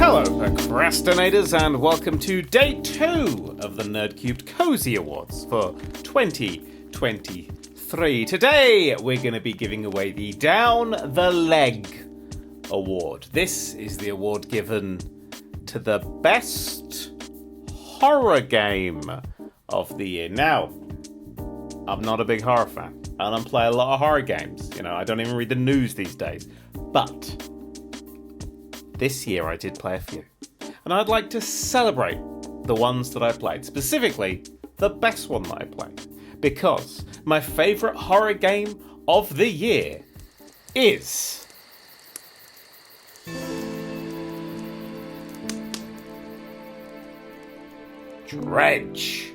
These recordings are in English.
Hello, procrastinators, and welcome to day 2 of the Nerd³ Cozy Awards for 2023. Today, we're going to be giving away the Down the Leg Award. This is the award given to the best horror game of the year. Now, I'm not a big horror fan. I don't play a lot of horror games. You know, I don't even read the news these days. But this year I did play a few. And I'd like to celebrate the ones that I played. Specifically, the best one that I played. Because my favourite horror game of the year is Dredge.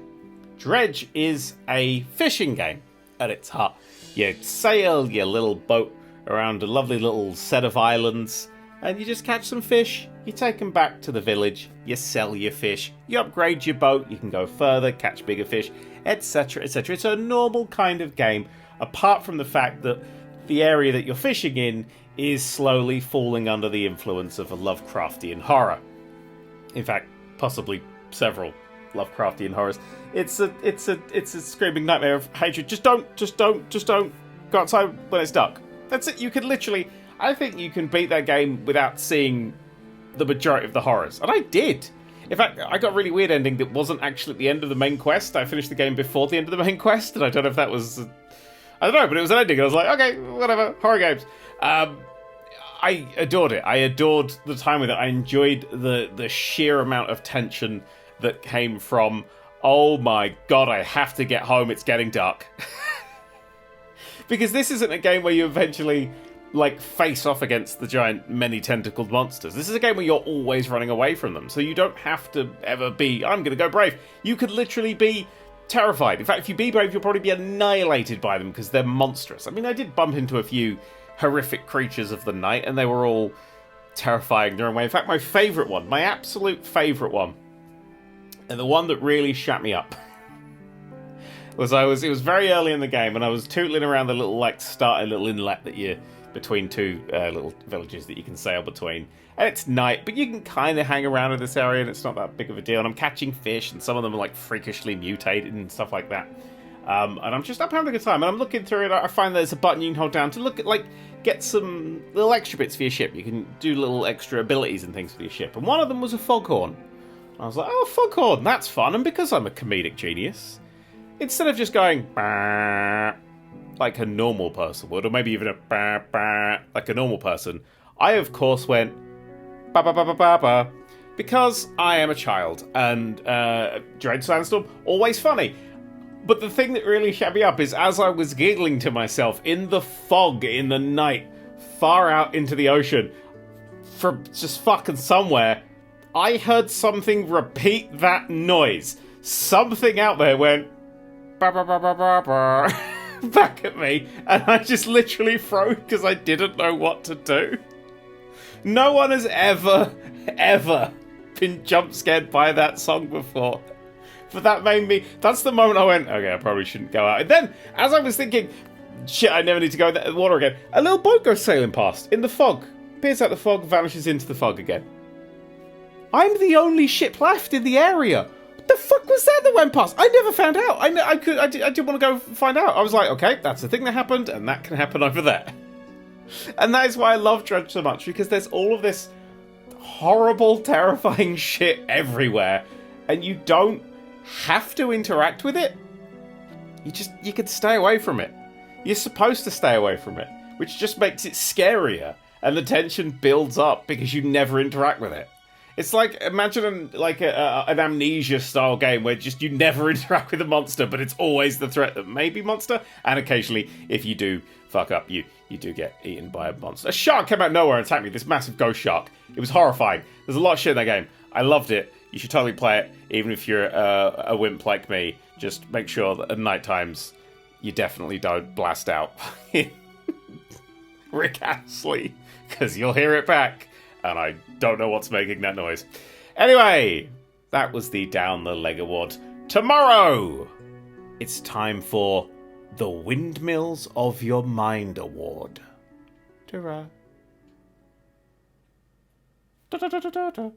Dredge is a fishing game at its heart. You sail your little boat around a lovely little set of islands, and you just catch some fish, you take them back to the village, you sell your fish, you upgrade your boat, you can go further, catch bigger fish, etc, etc. It's a normal kind of game, apart from the fact that the area that you're fishing in is slowly falling under the influence of a Lovecraftian horror. In fact, possibly several Lovecraftian horrors. It's a screaming nightmare of hatred. Just don't go outside when it's dark. That's it. You can literally, I think you can beat that game without seeing the majority of the horrors. And I did. In fact, I got a really weird ending that wasn't actually at the end of the main quest. I finished the game before the end of the main quest, and I don't know if that was, I don't know, but it was an ending. I was like, okay, whatever, horror games. I adored it. I adored the time with it. I enjoyed the sheer amount of tension that came from, oh my god, I have to get home, it's getting dark. Because this isn't a game where you eventually, like, face off against the giant, many-tentacled monsters. This is a game where you're always running away from them, so you don't have to ever be, I'm gonna go brave. You could literally be terrified. In fact, if you be brave, you'll probably be annihilated by them, because they're monstrous. I mean, I did bump into a few horrific creatures of the night, and they were all terrifying in their own way. In fact, my favourite one, my absolute favourite one, and the one that really shut me up, it was very early in the game, and I was tootling around the little, like, starting little inlet that you, between two little villages that you can sail between. And it's night, but you can kind of hang around in this area, and it's not that big of a deal. And I'm catching fish, and some of them are, like, freakishly mutated and stuff like that. And I'm just up having a good time, and I'm looking through it. I find there's a button you can hold down to look at, like, get some little extra bits for your ship. You can do little extra abilities and things for your ship. And one of them was a foghorn. I was like, oh, foghorn, that's fun. And because I'm a comedic genius, instead of just going bah, like a normal person would, or maybe even a bah, bah, like a normal person, I of course went ba ba ba ba ba ba, because I am a child, and Dread Sandstorm, always funny. But the thing that really shut me up is as I was giggling to myself in the fog in the night, far out into the ocean, from just fucking somewhere, I heard something repeat that noise. Something out there went ba ba ba ba ba ba back at me, and I just literally froze because I didn't know what to do. No one has ever been jump scared by that song before. But that made me, that's the moment I went, okay, I probably shouldn't go out. And then, as I was thinking, shit, I never need to go in the water again, a little boat goes sailing past in the fog. Appears out the fog, vanishes into the fog again. I'm the only ship left in the area. What the fuck was that went past? I never found out. I didn't want to go find out. I was like, okay, that's the thing that happened, and that can happen over there. And that is why I love Dredge so much, because there's all of this horrible, terrifying shit everywhere, and you don't have to interact with it. You can stay away from it. You're supposed to stay away from it, which just makes it scarier, and the tension builds up because you never interact with it. It's like, imagine an Amnesia-style game where just you never interact with a monster, but it's always the threat that may be monster, and occasionally, if you do fuck up, you do get eaten by a monster. A shark came out of nowhere and attacked me, this massive ghost shark. It was horrifying. There's a lot of shit in that game. I loved it. You should totally play it, even if you're a wimp like me. Just make sure that at night times, you definitely don't blast out Rick Astley, because you'll hear it back. And I don't know what's making that noise. Anyway, that was the Down the Leg Award. Tomorrow, it's time for the Windmills of Your Mind Award. Ta-ra. Da, da, da, da, da, da.